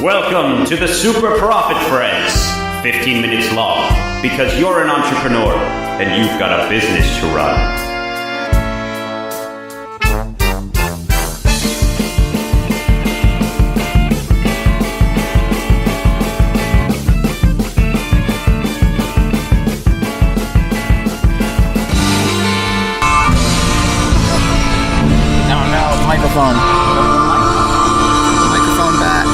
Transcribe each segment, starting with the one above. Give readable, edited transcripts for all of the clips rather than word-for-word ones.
Welcome to the Super Profit Friends. 15 minutes long, because you're an entrepreneur and you've got a business to run. Microphone back.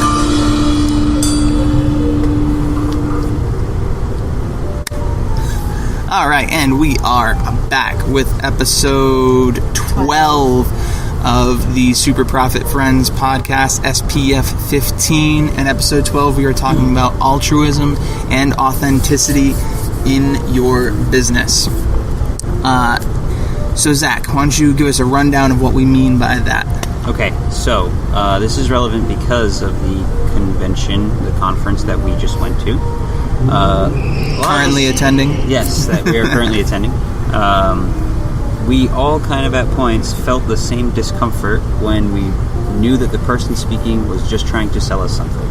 All right, and we are back with episode 12 of the Super Profit Friends podcast, SPF 15. And episode 12, we are talking about altruism and authenticity in your business. So Zach, why don't you give us a rundown of what we mean by that? Okay, so this is relevant because of the the conference that we just went to. Currently attending? Yes, that we are currently attending. We all kind of at points felt the same discomfort when we knew that the person speaking was just trying to sell us something.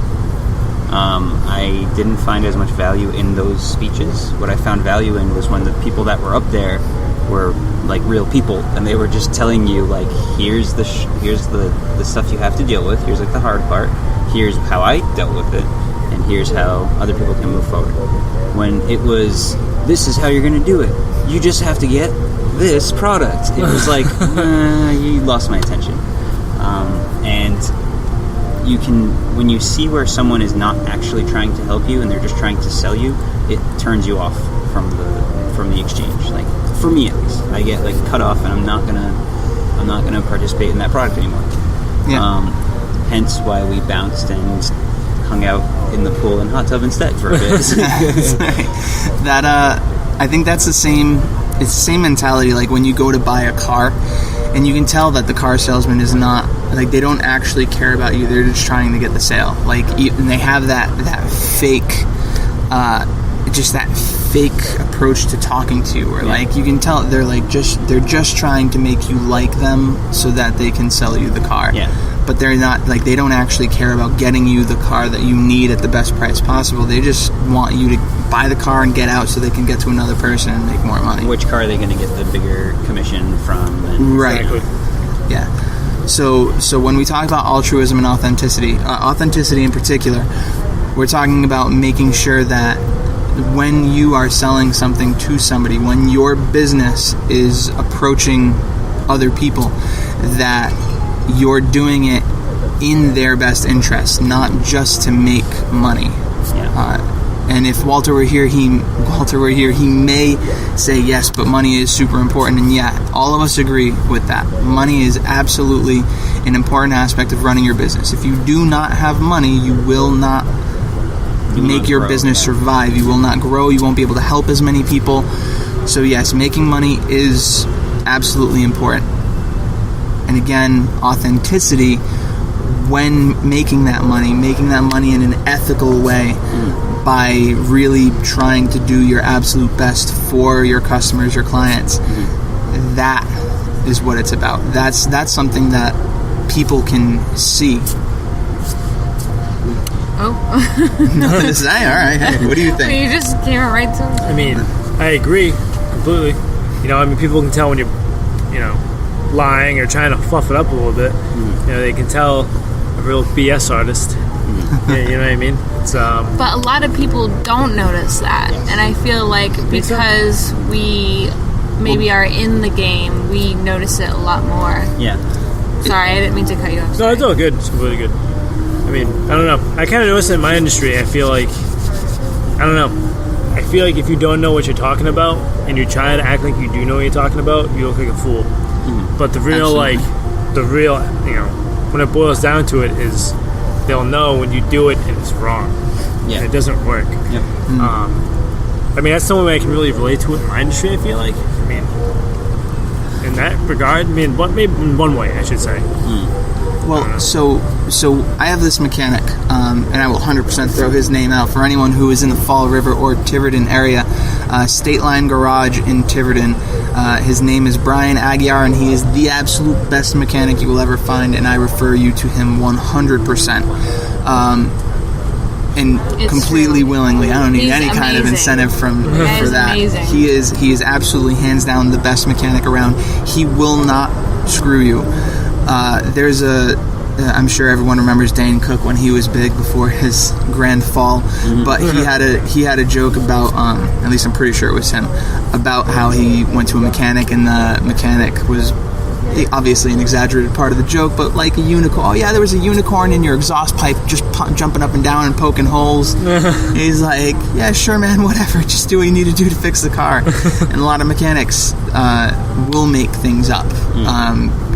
I didn't find as much value in those speeches. What I found value in was when the people that were up there were like real people, and they were just telling you like, here's the stuff you have to deal with, here's like the hard part, here's how I dealt with it, and here's how other people can move forward. When it was, this is how you're going to do it, you just have to get this product, it was like you lost my attention. And you can, when you see where someone is not actually trying to help you and they're just trying to sell you, it turns you off from the exchange. Like, for me at least, I get like cut off, and I'm not gonna participate in that product anymore. Yeah. Hence why we bounced and hung out in the pool and hot tub instead for a bit. Right. That I think that's the same. It's the same mentality. Like when you go to buy a car, and you can tell that the car salesman is not like, they don't actually care about you. They're just trying to get the sale. Like, and they have that fake. Just that fake approach to talking to you, where like you can tell they're just trying to make you like them so that they can sell you the car. Yeah. But they're not, like, they don't actually care about getting you the car that you need at the best price possible. They just want you to buy the car and get out so they can get to another person and make more money. Which car are they going to get the bigger commission from? Right. Exactly. Yeah. So when we talk about altruism and authenticity in particular, we're talking about making sure that when you are selling something to somebody, when your business is approaching other people, that you're doing it in their best interest, not just to make money. Yeah. And if Walter were here, he may say yes, but money is super important. And yeah, all of us agree with that. Money is absolutely an important aspect of running your business. If you do not have money, you will not make your business survive. You will not grow. You won't be able to help as many people. So yes, making money is absolutely important. And again, authenticity, when making that money in an ethical way, by really trying to do your absolute best for your customers, your clients, that is what it's about. That's something that people can see. Oh. Nothing to say? All right. Hey, what do you think? You just came right to it. I mean, I agree completely. People can tell when you're, lying or trying to fluff it up a little bit. They can tell a real BS artist. Yeah, you know what I mean? It's, but a lot of people don't notice that. And I feel like because we maybe are in the game, we notice it a lot more. Yeah. Sorry, I didn't mean to cut you off. No, it's all good. It's completely good. I mean, I don't know. I kind of notice it in my industry. I feel like if you don't know what you're talking about and you try to act like you do know what you're talking about, you look like a fool. But the real, when it boils down to it, is they'll know when you do it and it's wrong. Yeah. And it doesn't work. Yep. I mean, that's the only way I can really relate to it in my industry, I feel like. I mean, in that regard, maybe in one way, I should say. Well, so I have this mechanic, and I will 100% throw his name out for anyone who is in the Fall River or Tiverton area. State Line Garage in Tiverton. His name is Brian Aguiar, and he is the absolute best mechanic you will ever find, and I refer you to him 100%. and It's completely true. willingly. I don't need He's any kind of amazing. incentive for is that. amazing. He is absolutely hands down the best mechanic around. He will not screw you. I'm sure everyone remembers Dane Cook when he was big before his grand fall, but he had a joke about, at least I'm pretty sure it was him, about how he went to a mechanic and the mechanic was obviously an exaggerated part of the joke, but like a unicorn. Oh yeah, there was a unicorn in your exhaust pipe just jumping up and down and poking holes. He's like, yeah, sure, man, whatever. Just do what you need to do to fix the car. And a lot of mechanics will make things up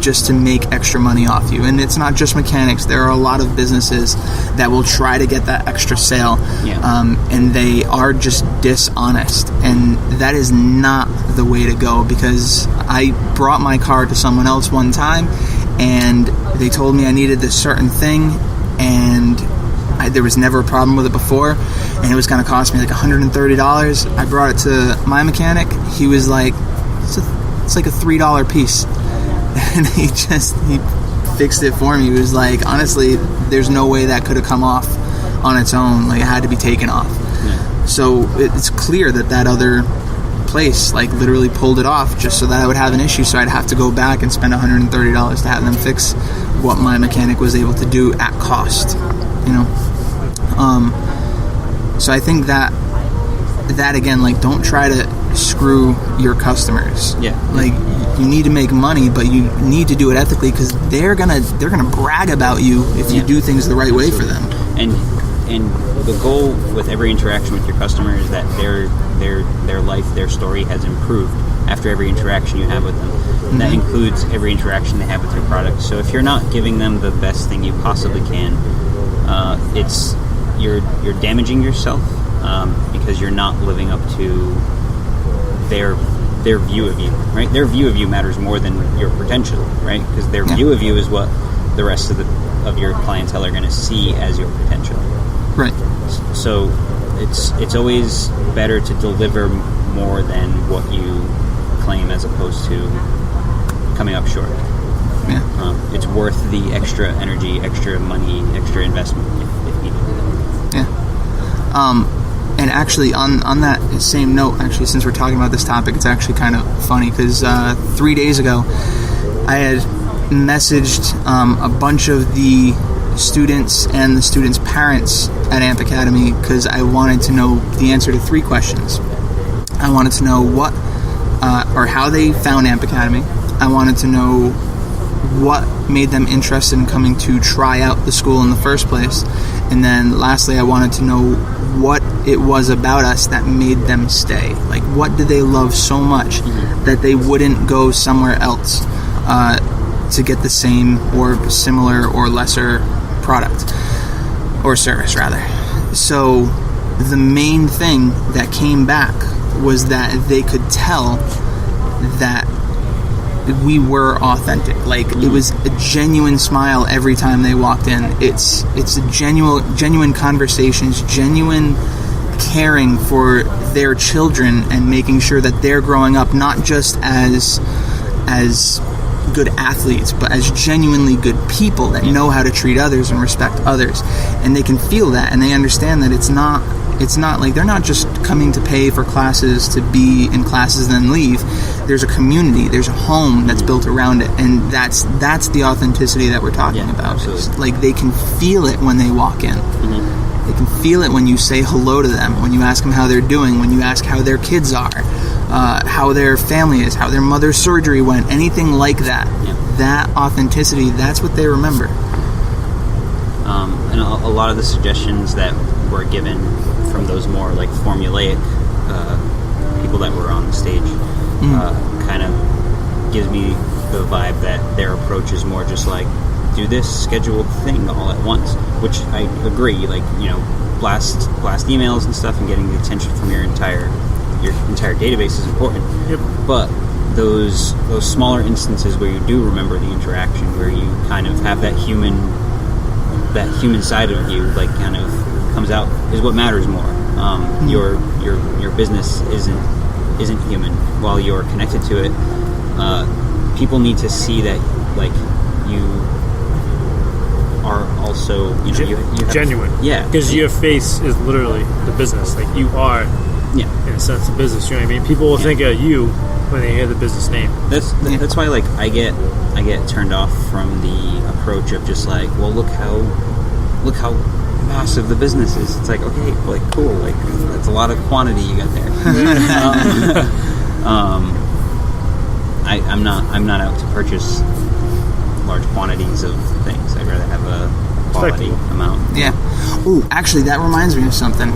just to make extra money off you. And it's not just mechanics. There are a lot of businesses that will try to get that extra sale, and they are just dishonest. And that is not the way to go, because I brought my car to someone else one time, and they told me I needed this certain thing, and there was never a problem with it before, and it was going to cost me like $130. I brought it to my mechanic. He was like, it's like a $3 piece. And he fixed it for me. He was like, honestly, there's no way that could have come off on its own. Like, it had to be taken off. Yeah. So it's clear that other place like literally pulled it off just so that I would have an issue. So I'd have to go back and spend $130 to have them fix what my mechanic was able to do at cost. You know. So I think that again, like, don't try to screw your customers. Yeah. Like, you need to make money, but you need to do it ethically, because they're gonna brag about you if you do things the right way for them. And the goal with every interaction with your customer is that their life, their story has improved after every interaction you have with them. And that includes every interaction they have with your product. So if you're not giving them the best thing you possibly can, you're damaging yourself, because you're not living up to their view of you, right? Their view of you matters more than your potential, right? Because their view of you is what the rest of your clientele are going to see as your potential, right? So it's always better to deliver more than what you claim, as opposed to coming up short. Yeah, it's worth the extra energy, extra money, extra investment if needed. Yeah. And actually, on that same note, actually, since we're talking about this topic, it's actually kind of funny, because 3 days ago, I had messaged a bunch of the students and the students' parents at AMP Academy, because I wanted to know the answer to 3 questions. I wanted to know what or how they found AMP Academy. I wanted to know what made them interested in coming to try out the school in the first place. And then lastly, I wanted to know what it was about us that made them stay. Like, what did they love so much that they wouldn't go somewhere else to get the same or similar or lesser product or service, rather. So the main thing that came back was that they could tell that we were authentic. Like, it was a genuine smile every time they walked in. It's a genuine conversations, genuine caring for their children, and making sure that they're growing up not just as good athletes, but as genuinely good people that know how to treat others and respect others. And they can feel that, and they understand that it's not like they're not just coming to pay for classes to be in classes and then leave. There's a community, there's a home that's built around it, and that's the authenticity that we're talking about. It's like they can feel it when they walk in. They can feel it when you say hello to them, when you ask them how they're doing, when you ask how their kids are, how their family is, how their mother's surgery went, anything like that. That authenticity, that's what they remember. And a lot of the suggestions that were given from those more like formulaic people that were on the stage kind of gives me the vibe that their approach is more just like, do this scheduled thing all at once, which I agree, like, you know, blast emails and stuff and getting the attention from your entire database is important. But those smaller instances where you do remember the interaction, where you kind of have that human side of you, like, kind of comes out, is what matters more. Your business isn't human. While you're connected to it, people need to see that, like, you are also, you know, you have, genuine. Yeah. Because your face is literally the business. Like, you are, Yeah. in a sense, the business. You know what I mean? People will think of you when they hear the business name. That's why, like, I get turned off from the approach of just like, well, look how massive the business is. It's like, okay, like, cool, like, that's a lot of quantity you got there. I'm not out to purchase large quantities of things. I'd rather have a quality amount. Yeah. Ooh, actually, that reminds me of something.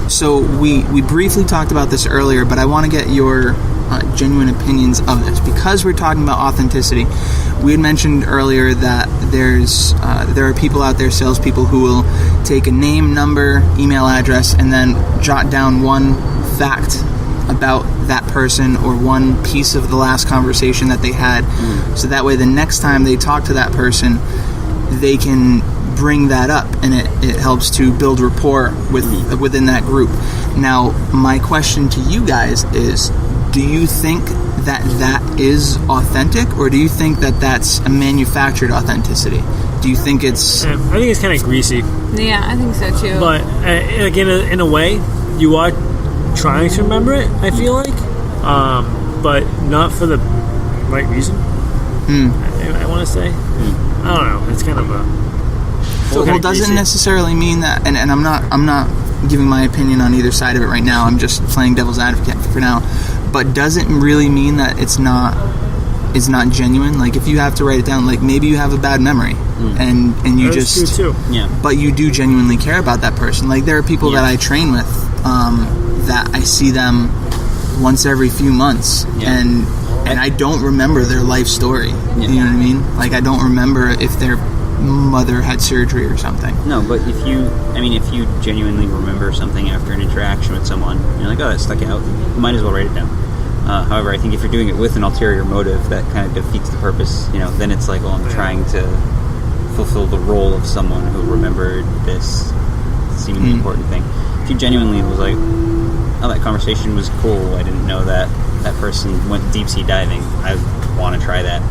So we briefly talked about this earlier, but I want to get your genuine opinions of this because we're talking about authenticity. We had mentioned earlier that there are people out there, salespeople, who will take a name, number, email address, and then jot down one fact about that person or one piece of the last conversation that they had. So that way the next time they talk to that person, they can bring that up, and it helps to build rapport within that group. Now, my question to you guys is, do you think that is authentic, or do you think that that's a manufactured authenticity? Do you think it's... I think it's kind of greasy. Yeah, I think so too. But like in a way, you are trying to remember it, I feel like, but not for the right reason. I want to say. I don't know. It's kind of a... Well, doesn't necessarily mean that, and I'm not giving my opinion on either side of it right now. I'm just playing devil's advocate for now. But does it really mean that it's not genuine? Like, if you have to write it down, like, maybe you have a bad memory, and you That's just... true too. Yeah. But you do genuinely care about that person. Like, there are people that I train with that I see them once every few months, and I don't remember their life story. Yeah. You know what I mean? Like, I don't remember if their mother had surgery or something. No, but if you genuinely remember something after an interaction with someone, you're like, oh, that stuck out, you might as well write it down. However, I think if you're doing it with an ulterior motive, that kind of defeats the purpose. You know, then it's like, well, I'm trying to fulfill the role of someone who remembered this seemingly important thing. If you genuinely was like, oh, that conversation was cool, I didn't know that person went deep sea diving, I want to try that.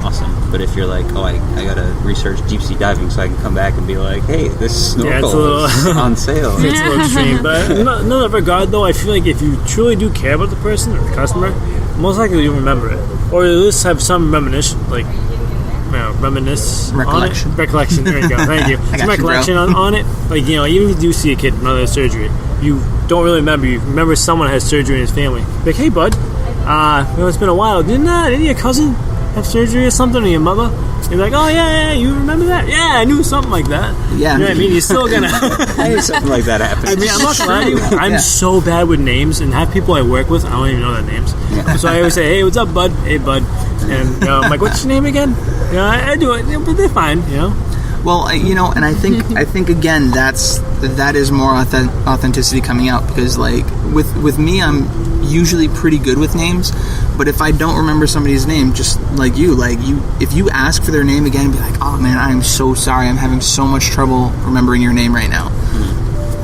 Awesome. But if you're like, oh, I gotta research deep sea diving so I can come back and be like, hey, this snorkel is on sale. It's a little extreme, but in another regard, though, I feel like if you truly do care about the person or the customer, most likely you'll remember it, or at least have some recollection. There you go. Thank you. Some recollection on it. Like, you know, even if you do see a kid with another surgery, you don't really remember. You remember someone has surgery in his family. Like, hey, bud, it's been a while. Didn't your cousin have surgery or something, or your mother? You're like, oh, yeah, you remember that? Yeah, I knew something like that. Yeah. You know what I mean? You're still gonna... I knew something like that happened. I mean, I'm not gonna lie to you. I'm so bad with names, and have people I work with, I don't even know their names. Yeah. So I always say, hey, what's up, bud? Hey, bud. And I'm like, what's your name again? You know, I do it, but they're fine, you know? Well, you know, and I think again, that is more authenticity coming out, because, like, with me, I'm usually pretty good with names, but if I don't remember somebody's name, just like you, if you ask for their name again, be like, oh man, I'm so sorry, I'm having so much trouble remembering your name right now.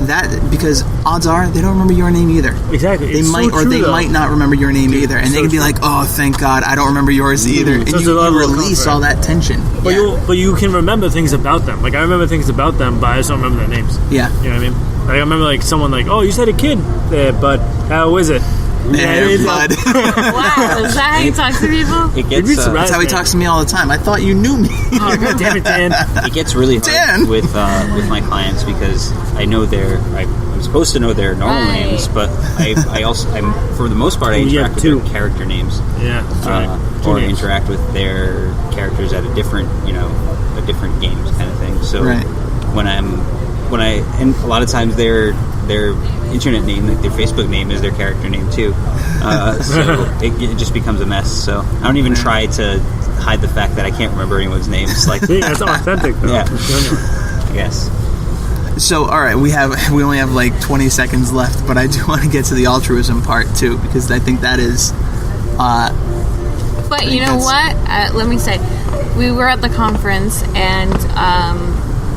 That, because odds are they don't remember your name either. Exactly. They might not remember your name either, and they can be like, oh, thank God, I don't remember yours either, and you release all that tension. But you can remember things about them. Like, I remember things about them, but I just don't remember their names. Yeah. You know what I mean? Like, I remember, like, someone like, oh, you said a kid there, bud. How is it? Yeah, bud. Wow, is that how you talk to people? That's how he talks to me all the time. I thought you knew me. Oh, God damn it, Dan. It gets really hard with my clients, because I'm supposed to know their normal names, but I'm for the most part I interact with their character names. Yeah, or interact with their characters at a different games kind of thing. So when a lot of times their internet name, like their Facebook name, is their character name too. So it just becomes a mess. So I don't even try to hide the fact that I can't remember anyone's names. Like, that's authentic, though. Yeah, I guess. So, all right, we only have like 20 seconds left, but I do want to get to the altruism part too, because I think that is. But you know what? Let me say, we were at the conference, and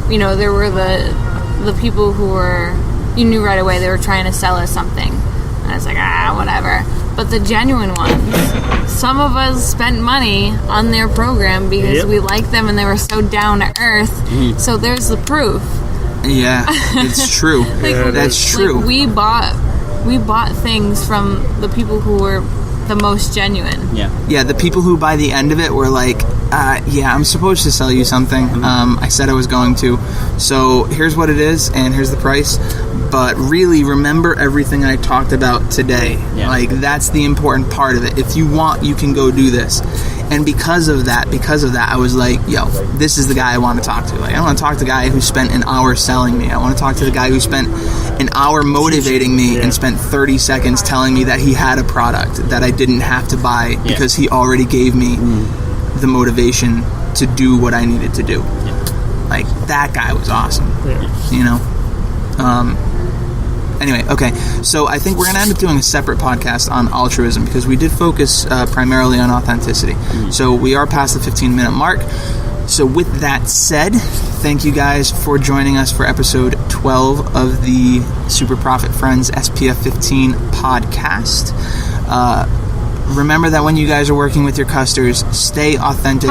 there were the people who were, you knew right away they were trying to sell us something, and I was like, whatever. but the genuine ones. Some of us spent money on their program because we liked them and they were so down to earth. So there's the proof. Yeah, it's true. That's true. Like we bought things from the people who were the most genuine. Yeah, the people who by the end of it were like, I'm supposed to sell you something. I said I was going to. So here's what it is, and here's the price. But really, remember everything I talked about today. Yeah. Like, that's the important part of it. If you want, you can go do this. And because of that, I was like, yo, this is the guy I want to talk to. Like, I don't want to talk to the guy who spent an hour selling me. I want to talk to the guy who spent an hour motivating me and spent 30 seconds telling me that he had a product that I didn't have to buy because he already gave me the motivation to do what I needed to do. Like, that guy was awesome. You know? Anyway, okay, so I think we're going to end up doing a separate podcast on altruism because we did focus primarily on authenticity. So we are past the 15-minute mark. So with that said, thank you guys for joining us for episode 12 of the Super Profit Friends SPF 15 podcast. Remember that when you guys are working with your customers, stay authentic.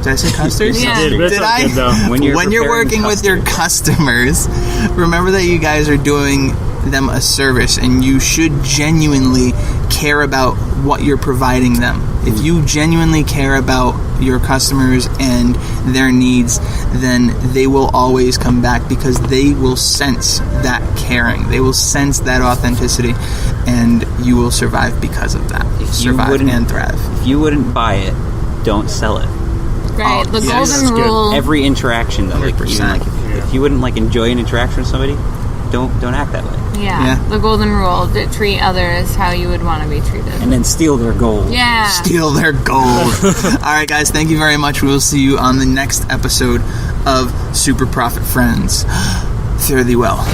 Did I say customers? Yeah. Did I? When you're working with your customers, remember that you guys are doing them a service, and you should genuinely care about what you're providing them. If you genuinely care about your customers and their needs, then they will always come back because they will sense that caring. They will sense that authenticity, and you will survive because of that. Survive and thrive. If you wouldn't buy it, don't sell it. Right, the golden rule. Every interaction, though, like, even, like if you wouldn't like enjoy an interaction with somebody, don't act that way. Yeah, the golden rule: to treat others how you would want to be treated, and then steal their gold. Yeah, steal their gold. All right, guys, thank you very much. We will see you on the next episode of Super Profit Friends. Fare thee well.